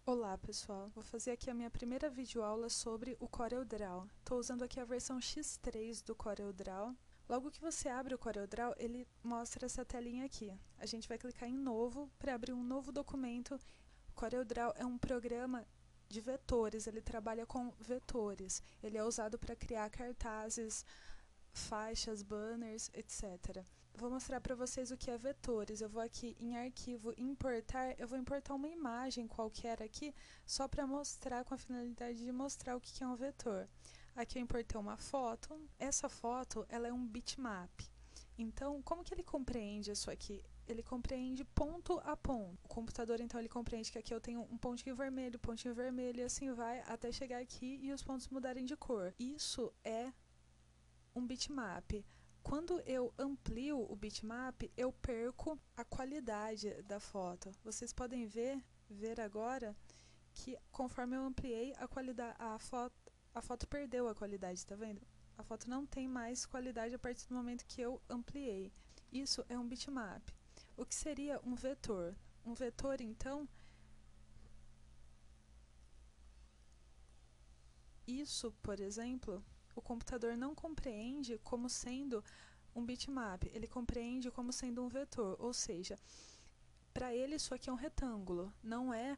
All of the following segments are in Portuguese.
Olá pessoal, vou fazer aqui a minha primeira videoaula sobre o CorelDRAW. Estou usando aqui a versão X3 do CorelDRAW. Logo que você abre o CorelDRAW, ele mostra essa telinha aqui. A gente vai clicar em Novo para abrir um novo documento. O CorelDRAW é um programa de vetores, ele trabalha com vetores. Ele é usado para criar cartazes, faixas, banners, etc. Vou mostrar para vocês o que é vetores. Eu vou aqui em arquivo importar, eu vou importar uma imagem qualquer aqui, só para mostrar, com a finalidade de mostrar o que é um vetor. Aqui eu importei uma foto. Essa foto, ela é um bitmap. Então, como que ele compreende isso aqui? Ele compreende ponto a ponto. O computador, então, ele compreende que aqui eu tenho um pontinho vermelho, e assim vai até chegar aqui e os pontos mudarem de cor. Isso é um bitmap. Quando eu amplio o bitmap, eu perco a qualidade da foto. Vocês podem ver agora que conforme eu ampliei a foto perdeu a qualidade, tá vendo? A foto não tem mais qualidade a partir do momento que eu ampliei. Isso é um bitmap. O que seria um vetor? Um vetor, então, isso, por exemplo, o computador não compreende como sendo um bitmap, ele compreende como sendo um vetor, ou seja, para ele isso aqui é um retângulo, não é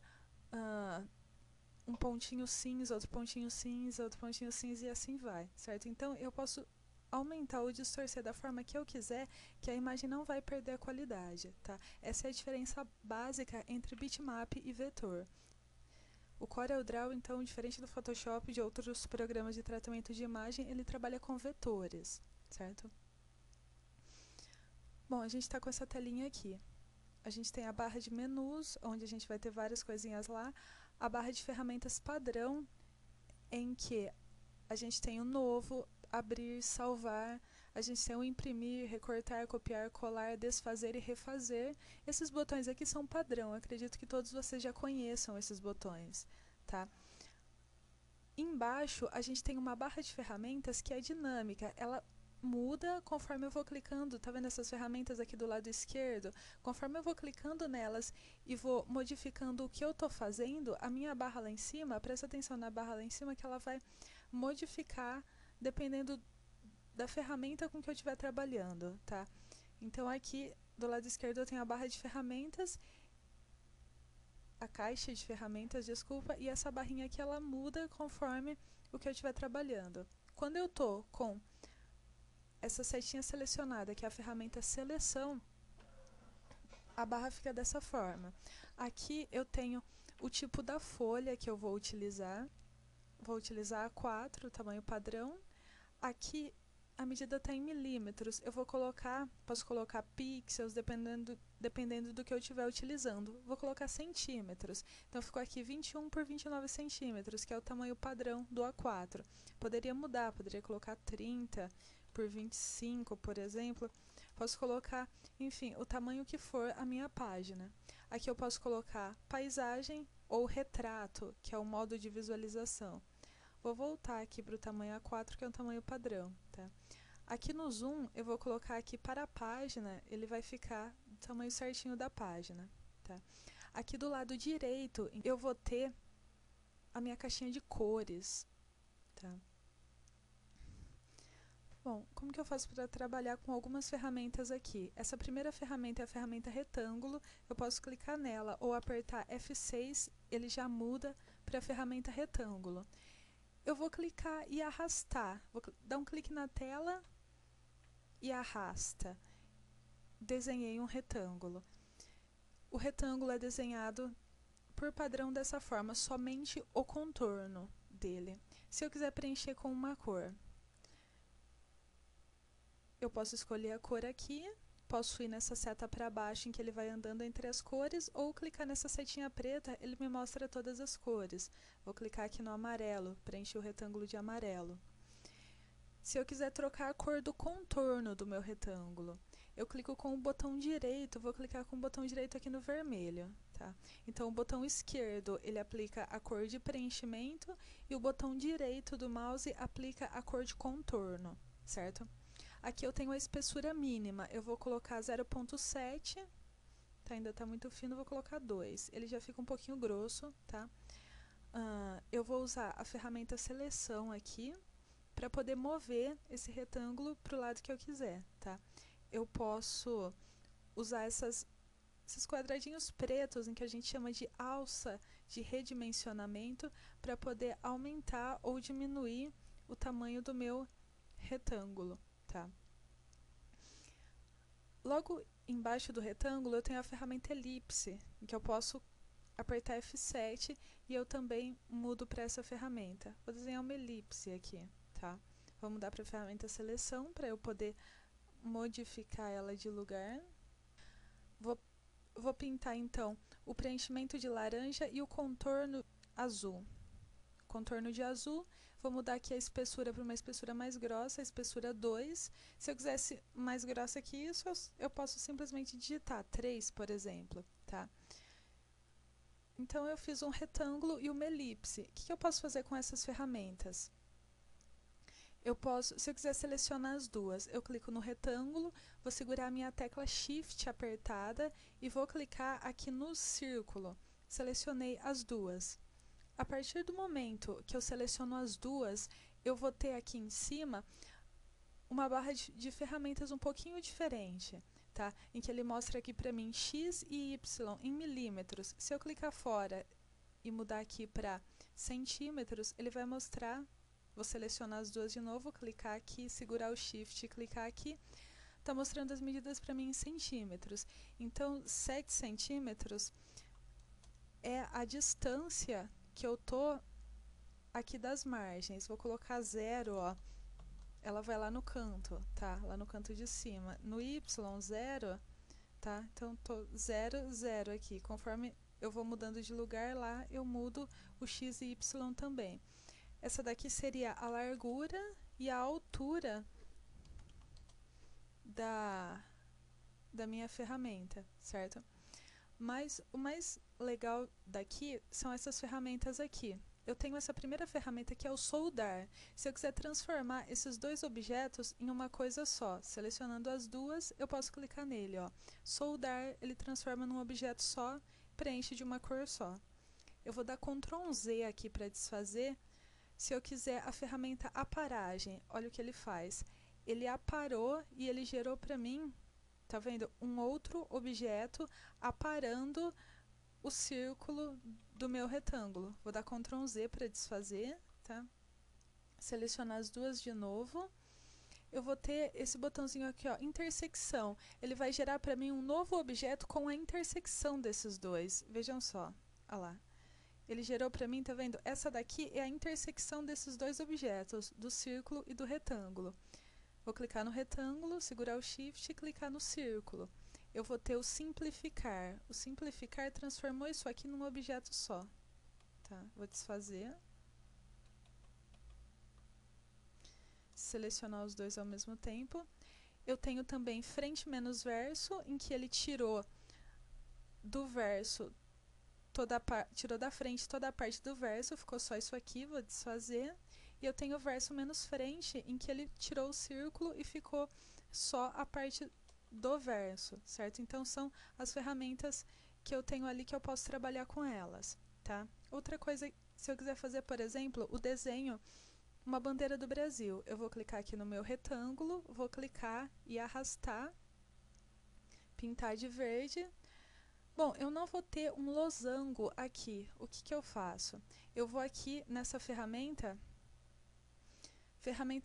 um pontinho cinza, outro pontinho cinza, outro pontinho cinza e assim vai, certo? Então eu posso aumentar ou distorcer da forma que eu quiser, que a imagem não vai perder a qualidade, tá? Essa é a diferença básica entre bitmap e vetor. O CorelDRAW, então, diferente do Photoshop e de outros programas de tratamento de imagem, ele trabalha com vetores, certo? Bom, a gente está com essa telinha aqui. A gente tem a barra de menus, onde a gente vai ter várias coisinhas lá. A barra de ferramentas padrão, em que a gente tem o novo, abrir, salvar. A gente tem o imprimir, recortar, copiar, colar, desfazer e refazer. Esses botões aqui são padrão. Eu acredito que todos vocês já conheçam esses botões, tá? Embaixo, a gente tem uma barra de ferramentas que é dinâmica. Ela muda conforme eu vou clicando. Tá vendo essas ferramentas aqui do lado esquerdo? Conforme eu vou clicando nelas e vou modificando o que eu estou fazendo, a minha barra lá em cima, presta atenção na barra lá em cima, que ela vai modificar dependendo da ferramenta com que eu estiver trabalhando, tá? Então aqui do lado esquerdo eu tenho a barra de ferramentas, a caixa de ferramentas, desculpa, e essa barrinha aqui ela muda conforme o que eu estiver trabalhando. Quando eu estou com essa setinha selecionada, que é a ferramenta seleção, a barra fica dessa forma. Aqui eu tenho o tipo da folha que eu vou utilizar A4, tamanho padrão. Aqui a medida está em milímetros, eu vou colocar, posso colocar pixels, dependendo do que eu estiver utilizando. Vou colocar centímetros, então ficou aqui 21 por 29 centímetros, que é o tamanho padrão do A4. Poderia mudar, poderia colocar 30 por 25, por exemplo. Posso colocar, enfim, o tamanho que for a minha página. Aqui eu posso colocar paisagem ou retrato, que é o modo de visualização. Vou voltar aqui para o tamanho A4, que é o tamanho padrão, tá? Aqui no zoom, eu vou colocar aqui para a página, ele vai ficar do tamanho certinho da página, tá? Aqui do lado direito, eu vou ter a minha caixinha de cores, tá? Bom, como que eu faço para trabalhar com algumas ferramentas aqui? Essa primeira ferramenta é a ferramenta retângulo, eu posso clicar nela ou apertar F6, ele já muda para a ferramenta retângulo. Eu vou clicar e arrastar, vou dar um clique na tela e arrasta. Desenhei um retângulo. O retângulo é desenhado por padrão dessa forma, somente o contorno dele. Se eu quiser preencher com uma cor, eu posso escolher a cor aqui, posso ir nessa seta para baixo em que ele vai andando entre as cores, ou clicar nessa setinha preta, ele me mostra todas as cores. Vou clicar aqui no amarelo, preencher o retângulo de amarelo. Se eu quiser trocar a cor do contorno do meu retângulo, eu clico com o botão direito, vou clicar com o botão direito aqui no vermelho, tá? Então, o botão esquerdo, ele aplica a cor de preenchimento e o botão direito do mouse aplica a cor de contorno, certo? Aqui eu tenho a espessura mínima, eu vou colocar 0.7 tá? Ainda tá muito fino, vou colocar 2. Ele já fica um pouquinho grosso, tá? Eu vou usar a ferramenta seleção aqui para poder mover esse retângulo para o lado que eu quiser, tá? Eu posso usar esses quadradinhos pretos, em que a gente chama de alça de redimensionamento, para poder aumentar ou diminuir o tamanho do meu retângulo, tá? Logo embaixo do retângulo eu tenho a ferramenta elipse, em que eu posso apertar F7 e eu também mudo para essa ferramenta. Vou desenhar uma elipse aqui, tá? Vou mudar para a ferramenta seleção para eu poder modificar ela de lugar. Vou pintar então o preenchimento de laranja e o contorno azul. Contorno de azul, vou mudar aqui a espessura para uma espessura mais grossa, a espessura 2. Se eu quisesse mais grossa que isso, eu posso simplesmente digitar 3, por exemplo, tá? Então eu fiz um retângulo e uma elipse. O que eu posso fazer com essas ferramentas? Eu posso, se eu quiser selecionar as duas, eu clico no retângulo, vou segurar a minha tecla Shift apertada e vou clicar aqui no círculo. Selecionei as duas. A partir do momento que eu seleciono as duas, eu vou ter aqui em cima uma barra de ferramentas um pouquinho diferente, tá? Em que ele mostra aqui para mim X e Y em milímetros. Se eu clicar fora e mudar aqui para centímetros, ele vai mostrar. Vou selecionar as duas de novo, clicar aqui, segurar o Shift e clicar aqui. Está mostrando as medidas para mim em centímetros. Então, 7 centímetros é a distância que eu tô aqui das margens. Vou colocar 0, ó. Ela vai lá no canto, tá? Lá no canto de cima. No Y, 0, tá? Então, tô 0, 0 aqui. Conforme eu vou mudando de lugar lá, eu mudo o X e Y também. Essa daqui seria a largura e a altura da minha ferramenta, certo? Mas o mais legal daqui são essas ferramentas aqui. Eu tenho essa primeira ferramenta que é o soldar. Se eu quiser transformar esses dois objetos em uma coisa só, selecionando as duas, eu posso clicar nele, ó. Soldar, ele transforma num objeto só, preenche de uma cor só. Eu vou dar Ctrl Z aqui para desfazer. Se eu quiser a ferramenta aparagem, olha o que ele faz. Ele aparou e ele gerou para mim, tá vendo? Um outro objeto aparando o círculo do meu retângulo. Vou dar Ctrl Z para desfazer, tá? Selecionar as duas de novo. Eu vou ter esse botãozinho aqui, ó, intersecção. Ele vai gerar para mim um novo objeto com a intersecção desses dois. Vejam só, olha lá. Ele gerou para mim, tá vendo? Essa daqui é a intersecção desses dois objetos, do círculo e do retângulo. Vou clicar no retângulo, segurar o Shift e clicar no círculo. Eu vou ter o simplificar. O simplificar transformou isso aqui num objeto só. Tá? Vou desfazer. Selecionar os dois ao mesmo tempo. Eu tenho também frente menos verso, em que ele tirou do verso tirou da frente toda a parte do verso, ficou só isso aqui, vou desfazer. E eu tenho o verso menos frente, em que ele tirou o círculo e ficou só a parte do verso, certo? Então, são as ferramentas que eu tenho ali que eu posso trabalhar com elas, tá? Outra coisa, se eu quiser fazer, por exemplo, o desenho, uma bandeira do Brasil, eu vou clicar aqui no meu retângulo, vou clicar e arrastar, pintar de verde. Bom, eu não vou ter um losango aqui. O que eu faço? Eu vou aqui nessa ferramenta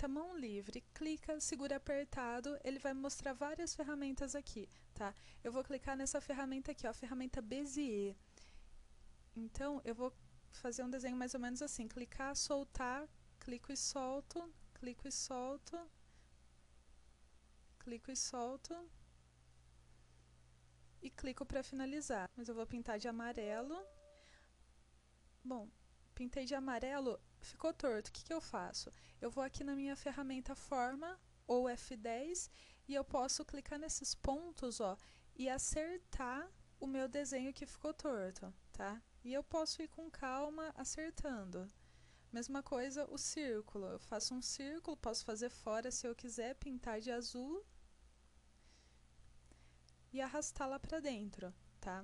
mão livre, clica, segura apertado, ele vai mostrar várias ferramentas aqui, tá? Eu vou clicar nessa ferramenta aqui, ó, a ferramenta Bezier. Então, eu vou fazer um desenho mais ou menos assim, clicar, soltar, clico e solto, clico e solto, clico e solto, e clico para finalizar. Mas eu vou pintar de amarelo. Bom, pintei de amarelo, ficou torto. O que eu faço? Eu vou aqui na minha ferramenta forma, ou F10, e eu posso clicar nesses pontos, ó, e acertar o meu desenho que ficou torto, tá? E eu posso ir com calma acertando. Mesma coisa o círculo. Eu faço um círculo, posso fazer fora se eu quiser, pintar de azul e arrastar lá para dentro, tá?